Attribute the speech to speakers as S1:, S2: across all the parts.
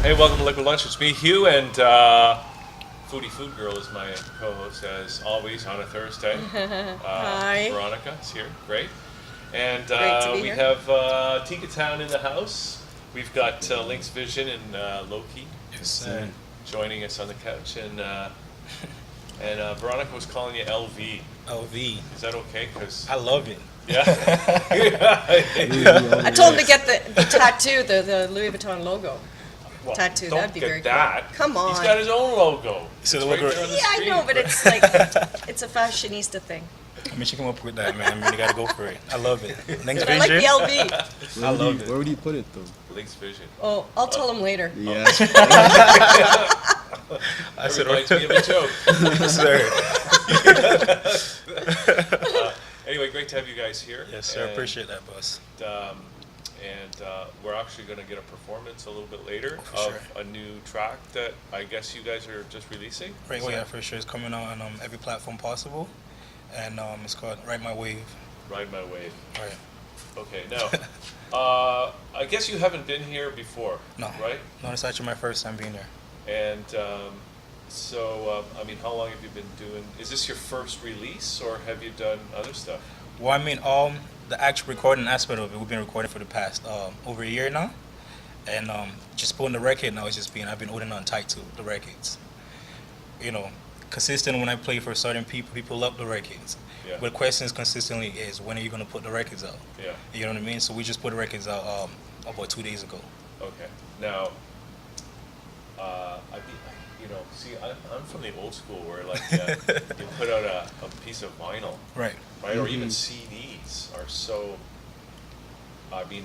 S1: Hey, welcome to Liquid Lunch. It's me, Hugh, and Foodie Food Girl is my co-host, as always, on a Thursday.
S2: Hi.
S1: Veronica's here. Great. And
S2: Great to be
S1: we
S2: here.
S1: have Teekatown in the house. We've got LinxzVision and Lowkey joining us on the couch. And Veronica was calling you LV.
S3: LV.
S1: Is that okay? 'Cause
S3: I love it.
S1: yeah.
S2: I told him to get the tattoo, the Louis Vuitton logo.
S1: Well,
S2: Tattoo,
S1: don't
S2: that'd be
S1: get
S2: very
S1: that.
S2: cool. Come on.
S1: He's got his own logo.
S3: So
S1: It's
S3: the
S1: right
S3: logo-
S1: there on the
S2: Yeah, I
S1: screen.
S2: know, but it's like, it's a fashionista thing.
S3: I mean, she came up with that, man. I mean, you gotta go for it. I love it. Next
S2: But I like the
S3: vision.
S2: LV.
S3: I love it.
S4: Where would you put it though?
S1: LinxzVision.
S2: Oh, I'll tell him later.
S4: Yeah.
S3: I
S1: That
S3: said,
S1: reminds me of a joke.
S3: yes, sir.
S1: Anyway, great to have you guys here.
S3: Yes, sir. Appreciate that, boss.
S1: We're actually going to get a performance a little bit later
S3: For
S1: of
S3: sure.
S1: a new track that I guess you guys are just releasing.
S3: Right,
S1: Is
S3: well, yeah,
S1: that
S3: for sure. It's coming out on every platform possible, and it's called "Ride My Wave."
S1: Ride My Wave.
S3: Right.
S1: Okay, now, I guess you haven't been here before,
S3: No.
S1: right?
S3: No, it's actually my first time being here.
S1: And I mean, how long have you been doing? Is this your first release, or have you done other stuff?
S3: Well, I mean, the actual recording aspect of it, we've been recording for the past over a year now, and just putting the record now is I've been holding on tight to the records. You know, consistent when I play for certain people love the records.
S1: Yeah.
S3: But the questions consistently is, when are you gonna put the records out?
S1: Yeah.
S3: You know what I mean? So we just put the records out about 2 days ago.
S1: Okay. Now, I'm from the old school where like you put out a piece of vinyl,
S3: Right.
S1: right, or even CDs are so. I mean,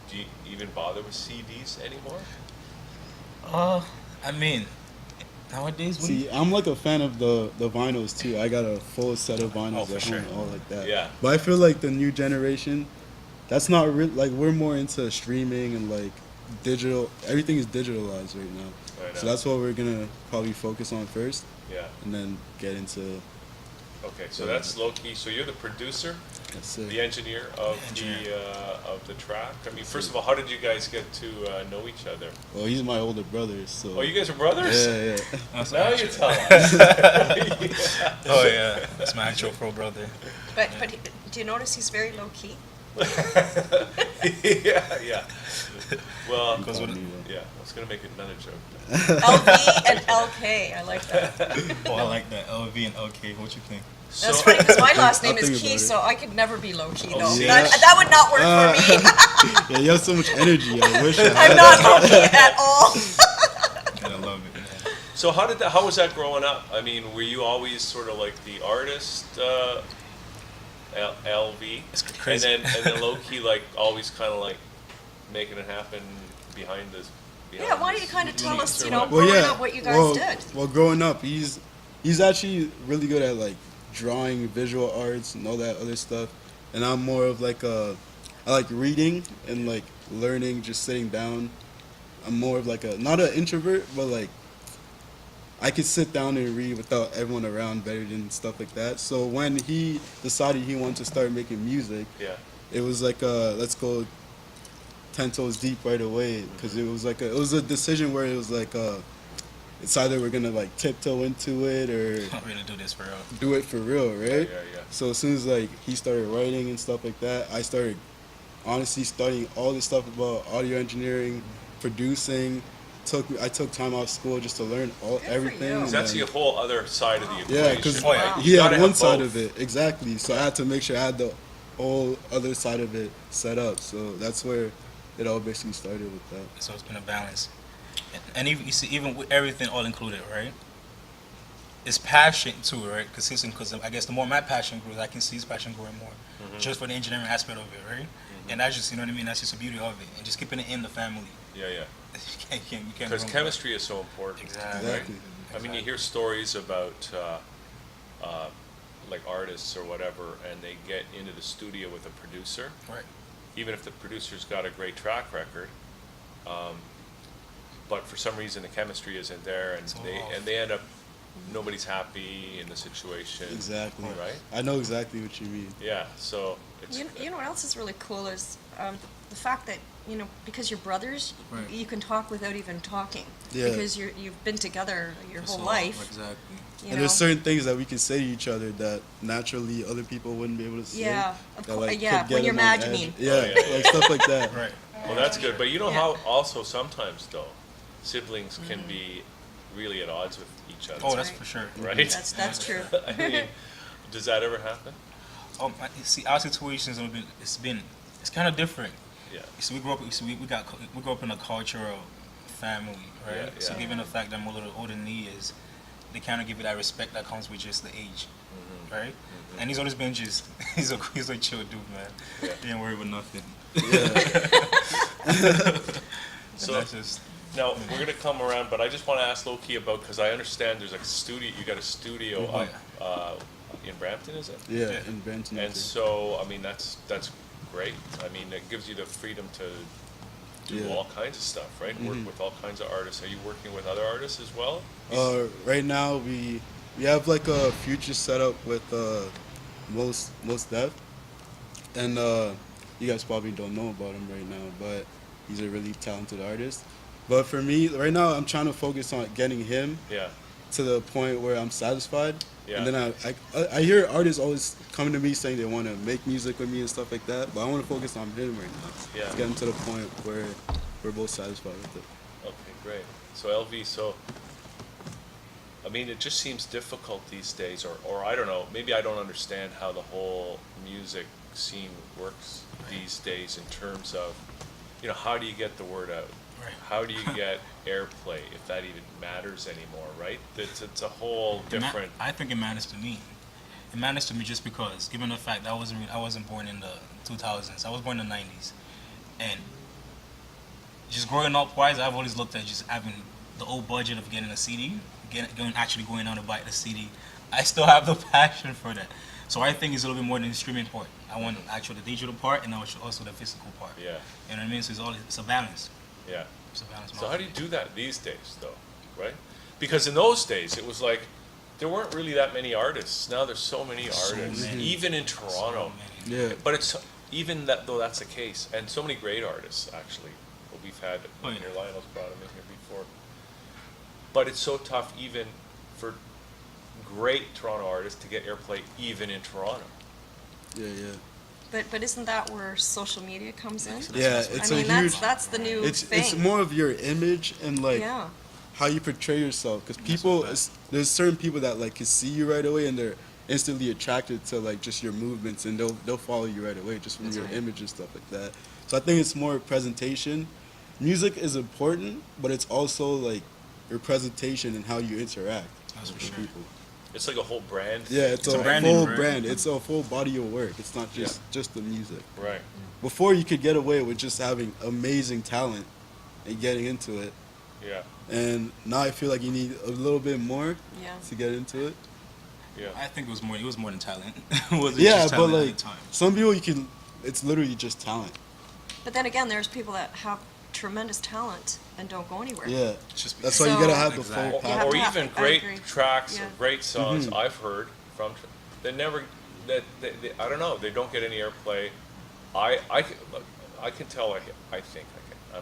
S1: do you even bother with CDs anymore?
S3: I mean, nowadays we
S4: See, I'm like a fan of the vinyls too. I got a full set of vinyls
S3: for
S4: at
S3: sure.
S4: home, all like that.
S1: Yeah.
S4: But I feel like the new generation, that's not real. Like we're more into streaming and like digital. Everything is digitalized right now.
S1: I know.
S4: So that's what we're gonna probably focus on first,
S1: Yeah.
S4: and then get into.
S1: Okay. So that's Lowkey. So you're the producer,
S4: That's it.
S1: the engineer of the track. I mean, first of all, how did you guys get to know each other?
S4: Well, he's my older brother, so.
S1: Oh, you guys are brothers?
S4: Yeah, yeah.
S3: That's
S1: Now
S3: my
S1: you
S3: actual-
S1: tell us.
S3: Oh yeah, that's my actual pro brother.
S2: But do you notice he's very low key?
S1: yeah. Well,
S3: Goes with it.
S1: yeah, I was gonna make another joke.
S2: LV and LK. I like that.
S3: Oh, I like that. LV and LK. What you think?
S2: That's funny because my last name
S4: I'll
S2: is
S4: think
S2: Key,
S4: about it.
S2: so I could never be low key.
S1: Oh,
S2: No,
S1: see,
S2: that would not work for me.
S4: Yeah, you have so much energy. I wish I had
S2: I'm not low key at all.
S3: And I love it. Man.
S1: So how was that growing up? I mean, were you always sort of like the artist, LV,
S3: It's crazy.
S1: and then low key like always kind of like making it happen behind this?
S2: Yeah, why don't you kind of tell us, growing up what you guys
S4: well,
S2: did?
S4: Well, growing up, he's actually really good at like drawing, visual arts, and all that other stuff. And I'm more of like I like reading and like learning, just sitting down. I'm more of like not an introvert, but like I could sit down and read without everyone around better than stuff like that. So when he decided he wanted to start making music,
S1: Yeah.
S4: it was like let's go 10 toes deep right away, because it was like it was a decision where it was like it's either we're gonna like tiptoe into it or
S3: I'm gonna do this for real.
S4: do it for real, right?
S1: Yeah.
S4: So as soon as like he started writing and stuff like that, I started honestly studying all this stuff about audio engineering, producing. I took time off school just to learn
S2: for
S4: everything.
S2: you.
S4: and
S1: Because that's
S4: then-
S1: the whole other side of the equation.
S4: yeah, because
S3: Oh, yeah.
S4: he
S1: You
S4: had
S1: gotta
S4: one
S1: have
S4: side
S1: both.
S4: of it, exactly. So I had to make sure I had the whole other side of it set up. So that's where it all basically started with that.
S3: So it's been a balance. And even you see, even with everything all included, right? It's passion too, right? Consistent, because I guess the more my passion grows, I can see his passion growing more, just for the engineering aspect of it, right? And that's just, you know what I mean. That's just the beauty of it, and just keeping it in the family.
S1: Yeah.
S3: You can't
S1: Because
S3: go wrong.
S1: chemistry is so important.
S3: Exactly.
S4: Exactly.
S1: I mean, you hear stories about like artists or whatever, and they get into the studio with a producer,
S3: Right.
S1: even if the producer's got a great track record, but for some reason the chemistry isn't there, and
S3: It's all
S1: they
S3: off.
S1: end up nobody's happy in the situation.
S4: Exactly.
S1: Right.
S4: I know exactly what you mean.
S1: Yeah. So it's
S2: You know what else is really cool is the fact that you know, because you're brothers,
S3: Right.
S2: you can talk without even talking.
S4: Yeah.
S2: Because you've been together your whole
S3: So,
S2: life.
S3: Exactly.
S2: You
S4: And
S2: know?
S4: there's certain things that we can say to each other that naturally other people wouldn't be able to say.
S2: Yeah, of
S4: that,
S2: cour-
S4: like,
S2: yeah,
S4: could get
S2: when you're
S4: them on
S2: mad, you
S4: edge.
S2: mean.
S4: Yeah,
S1: Oh, yeah.
S4: like stuff like that.
S3: Right.
S1: Well, that's good. But you know
S2: Yeah.
S1: how also sometimes though, siblings can be really at odds with each other.
S3: Oh, that's
S2: right.
S3: for sure.
S1: right.
S2: That's true.
S1: I mean, does that ever happen?
S3: You see, our situations have been it's kind of different.
S1: Yeah.
S3: So we grew up. So we grew up in a cultural family, right?
S1: Yeah,
S3: So
S1: yeah.
S3: given the fact that I'm a little older than he is, they kind of give you that respect that comes with just the age, right? And he's always been just he's a chill dude, man.
S1: Yeah.
S3: He ain't worried with nothing.
S1: So
S3: That's just
S1: now we're gonna come around, but I just want to ask Lowkey about, because I understand there's a studio. You got a studio up in Brampton, is it?
S4: Yeah, in Benton.
S1: And so, I mean, that's great. I mean, it gives you the freedom to do
S4: Yeah.
S1: all kinds of stuff, right? Work with all kinds of artists. Are you working with other artists as well?
S4: Right now we have like a future setup with most Def, and you guys probably don't know about him right now, but he's a really talented artist. But for me, right now, I'm trying to focus on getting him
S1: Yeah.
S4: to the point where I'm satisfied.
S1: Yeah.
S4: And then I hear artists always coming to me saying they want to make music with me and stuff like that, but I want to focus on him right now.
S1: Yeah.
S4: It's getting to the point where we're both satisfied with it.
S1: Okay, great. So LV, I mean, it just seems difficult these days, or I don't know, maybe I don't understand how the whole music scene works these days in terms of, how do you get the word out?
S3: Right.
S1: How do you get airplay, if that even matters anymore, right? It's a whole different.
S3: I think it matters to me. It matters to me just because, given the fact that I wasn't born in the 2000s. I was born in the 90s, and just growing up wise, I've always looked at just having the old budget of getting a CD, going out to buy the CD. I still have the passion for that. So I think it's a little bit more than the streaming part. I want the digital part and also the physical part.
S1: Yeah,
S3: You know what I mean? So it's a balance.
S1: yeah.
S3: It's a balance.
S1: So how do you do that these days, though, right? Because in those days, it was like, there weren't really that many artists. Now there's so many
S3: So
S1: artists,
S3: many.
S1: even in Toronto.
S4: Yeah.
S1: But it's even that, though that's the case, and so many great artists actually. What we've had
S3: Oh,
S1: here,
S3: yeah.
S1: Lionel's brought him in here before. But it's so tough even for great Toronto artists to get airplay even in Toronto.
S4: Yeah, yeah.
S2: But isn't that where social media comes in?
S4: Yeah,
S3: I
S4: it's
S2: I
S4: a
S2: mean,
S4: huge.
S2: that's the new
S4: It's
S2: thing.
S4: more of your image and like
S2: Yeah.
S4: how you portray yourself. Because people, there's certain people that like can see you right away and they're instantly attracted to like just your movements and they'll follow you right away just from
S2: That's
S4: your
S2: right.
S4: image and stuff like that. So I think it's more presentation. Music is important, but it's also like your presentation and how you interact
S3: That's
S4: with
S3: for
S4: the
S3: sure.
S4: people.
S1: It's like a whole brand.
S4: Yeah, it's
S3: a
S4: a
S3: branding,
S4: full
S3: right?
S4: brand. It's a full body of work. It's not just the music.
S1: Right.
S4: Before you could get away with just having amazing talent and getting into it.
S1: Yeah.
S4: And now I feel like you need a little bit more
S2: Yeah.
S4: to get into it.
S1: Yeah.
S3: I think it was more than talent. It wasn't
S4: Yeah,
S3: just
S4: but
S3: talent
S4: like
S3: at the time.
S4: some people it's literally just talent.
S2: But then again, there's people that have tremendous talent and don't go anywhere.
S4: Yeah.
S3: It's just
S4: That's
S3: because-
S4: why you gotta
S2: So-
S4: have the
S3: Exactly.
S4: full
S1: Or,
S2: You have
S4: package.
S1: or
S2: to have-
S1: even
S2: I
S1: great
S2: agree.
S1: tracks
S2: Yeah.
S1: or great songs
S4: Mhm.
S1: I've heard from they never that they, I don't know, they don't get any airplay. Look, I can tell I'm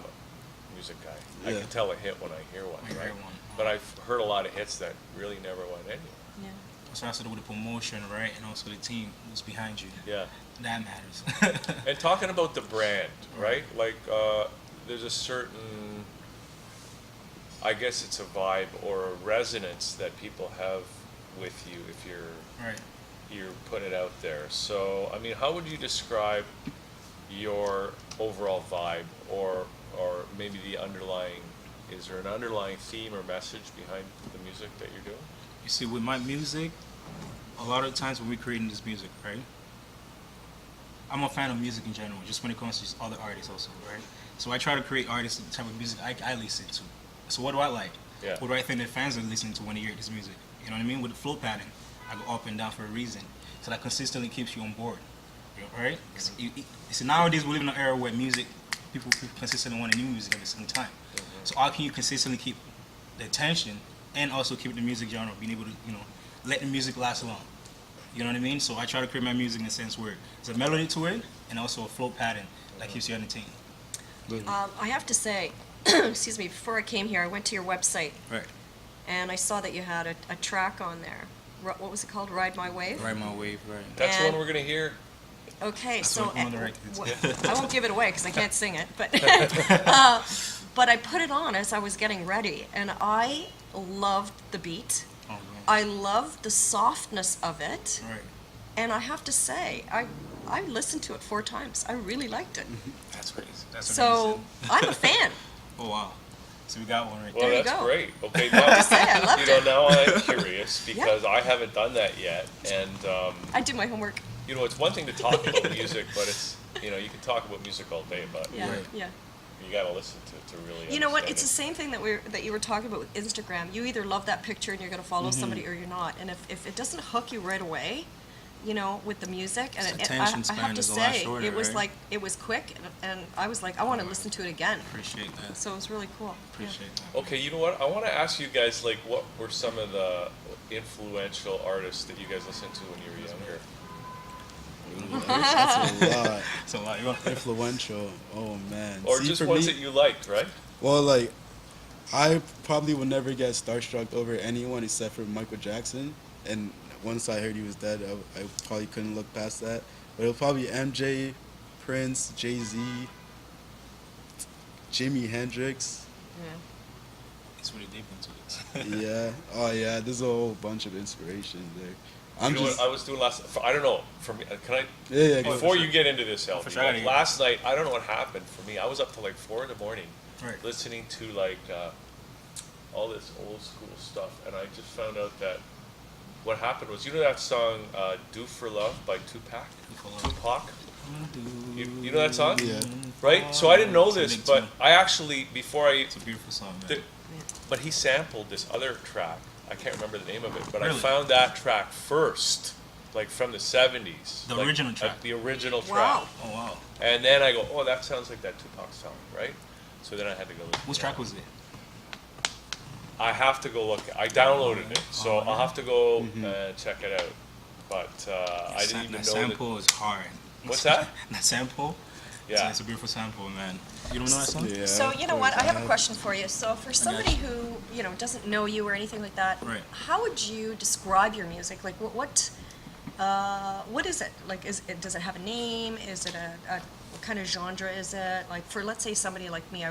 S1: a music guy. I
S4: Yeah.
S1: can tell a hit when I hear one,
S3: When you
S1: right?
S3: hear one.
S1: But I've heard a lot of hits that really never went anywhere.
S2: Yeah.
S3: So has to do with the promotion, right? And also the team who's behind you.
S1: Yeah.
S3: That matters.
S1: And talking about the brand, right? Like, there's a certain, I guess it's a vibe or a resonance that people have with you if
S3: right.
S1: you're putting it out there. So, I mean, how would you describe your overall vibe, or maybe is there an underlying theme or message behind the music that you're doing?
S3: You see, with my music, a lot of times when we're creating this music, right? I'm a fan of music in general, just when it comes to just other artists also, right? So I try to create artists, the type of music I listen to. So what do I like?
S1: Yeah.
S3: What do I think that fans are listening to when they hear this music? You know what I mean? With the flow pattern, I go up and down for a reason. So that consistently keeps you on board, right? So nowadays we live in an era where people consistently want new music every single time. So how can you consistently keep the attention and also keep the music genre, being able to, let the music last long? You know what I mean? So I try to create my music in a sense where there's a melody to it and also a flow pattern that keeps you entertained.
S2: I have to say, excuse me, before I came here, I went to your website
S3: Right.
S2: and I saw that you had a track on there. What was it called? Ride My Wave?
S3: Ride my wave. Right.
S1: That's the
S2: And-
S1: one we're gonna hear.
S2: Okay,
S3: That's
S2: so
S3: what I'm on the right-
S2: I won't give it away because I can't sing it, but but I put it on as I was getting ready, and I loved the beat.
S3: Oh man.
S2: I loved the softness of it,
S3: Right.
S2: and I have to say, I listened to it 4 times. I really liked it.
S3: That's crazy. That's
S2: So
S3: amazing.
S2: I'm a fan.
S3: Oh wow. So we got one right
S1: Well,
S2: There you
S1: that's
S2: go.
S1: great. Okay, now,
S2: say I loved
S1: you know,
S2: it.
S1: now I'm curious because I haven't done that yet, and
S2: I do my homework.
S1: you know, it's one thing to talk about music, but it's, you know, you can talk about music all day, but
S2: Yeah,
S3: Right.
S2: yeah.
S1: you gotta listen to it to really.
S2: You know what?
S1: understand
S2: It's the same thing that you were talking about with Instagram. You either love that picture and you're going to follow somebody, or you're not. And if it doesn't hook you right away, you know, with the music, and
S3: Its
S2: I
S3: attention
S2: have
S3: span
S2: to
S3: is a lot
S2: say,
S3: shorter,
S2: it was
S3: right?
S2: like it was quick, and I was like, I want to listen to it again.
S3: Appreciate that.
S2: So it was really cool. Yeah.
S3: Appreciate that.
S1: Okay, you know what? I want to ask you guys, like, what were some of the influential artists that you guys listened to when you were younger?
S4: That's a lot.
S3: So like, you want
S4: Influential. Oh man.
S1: Or
S4: See,
S1: just
S4: for
S1: ones
S4: me-
S1: that you liked, right?
S4: Well, like, I probably would never get starstruck over anyone except for Michael Jackson. And once I heard he was dead, I probably couldn't look past that. But it'll probably be MJ, Prince, Jay-Z, Jimi Hendrix.
S2: Yeah.
S3: it's really deep into it.
S4: Yeah. Oh, yeah. There's a whole bunch of inspiration there. I'm
S1: You know
S4: just.
S1: what I was doing last? I don't know. For me, can I?
S4: Yeah,
S1: Before
S3: for
S1: you
S3: sure.
S1: get into this, LB,
S3: For sure, I
S1: like,
S3: gotta
S1: last night, I don't know what happened for me. I was up till like 4 in the morning,
S3: Right.
S1: listening to like all this old school stuff, and I just found out that what happened was, you know that song "Do for Love" by Tupac? Tupac. You know that song?
S4: Yeah.
S1: Right. So I didn't know
S3: It's a
S1: this,
S3: big
S1: but
S3: tune.
S1: I actually before I
S3: It's a beautiful song, man.
S1: the- but he sampled this other track. I can't remember the name of it, but I
S3: Really?
S1: found that track first, like from the 70s.
S3: The
S1: like,
S3: original track?
S1: The original track.
S2: Wow.
S3: Oh wow.
S1: And then I go, oh, that sounds like that Tupac song, right? So then I had to go listen.
S3: Which
S1: to
S3: track
S1: that.
S3: was it?
S1: I have to go look. I downloaded it, so
S3: Oh,
S1: I'll
S3: yeah.
S1: have to go and check it out. But I didn't even
S3: that
S1: know
S3: sample is hard.
S1: What's that?
S3: That sample?
S1: Yeah.
S3: It's a beautiful sample, man. You don't know that song?
S4: Yeah.
S2: So you know what? I have a
S4: have-
S2: question for you. So for somebody who doesn't know you or anything like that,
S3: Right.
S2: how would you describe your music? Like what is it? Like does it have a name? Is it a what kind of genre is it? Like for let's say somebody like me,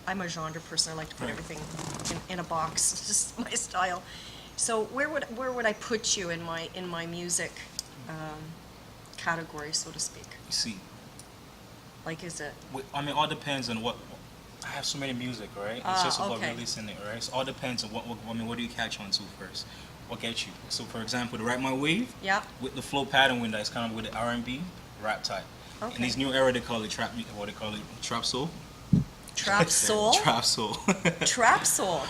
S2: I'm a genre person. I like to put
S3: Right.
S2: everything in a box. It's just my style. So where would I put you in my music category, so to speak?
S3: You see,
S2: Like is it?
S3: I mean, all depends on what. I have so many music, right? It's just about
S2: okay.
S3: releasing it, right? So all depends on what do you catch on to first? What gets you? So for example, the Ride My Wave,
S2: Yeah.
S3: with the flow pattern window, it's kind of with the R&B rap type.
S2: Okay.
S3: In this new era, they call it trap. What they call it? Trap soul.
S2: Trap soul.
S3: Trap soul.
S2: Trap soul.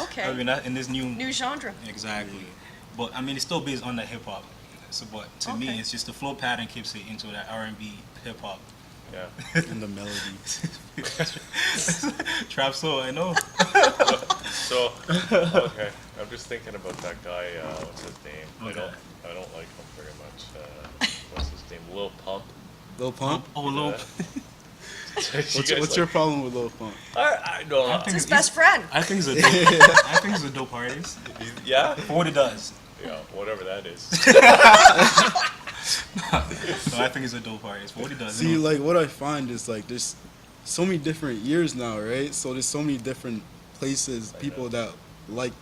S2: Okay.
S3: I mean, that, in this
S2: New genre.
S3: Exactly. But I mean, it's still based on the hip hop. So, but to me,
S2: Okay.
S3: it's just the flow pattern keeps it into that R&B hip hop.
S1: Yeah.
S4: And the melody.
S3: Trap soul, I know.
S1: So okay, I'm just thinking about that guy. What's his name?
S3: Okay.
S1: I don't like him very much. What's his name? Lil Pump.
S4: Lil Pump?
S3: Oh, Lil.
S4: What's your problem with Lil Pump?
S1: I don't know.
S3: I think
S2: It's his
S3: he's-
S2: best friend.
S3: I think he's a dope, I think he's a dope artist
S1: Yeah.
S3: for what he does.
S1: Yeah. Whatever that is.
S3: No, I think he's a dope artist for what he does.
S4: See,
S3: you know?
S4: like, what I find is, like, there's so many different years now, right? So there's so many different places, people that like this.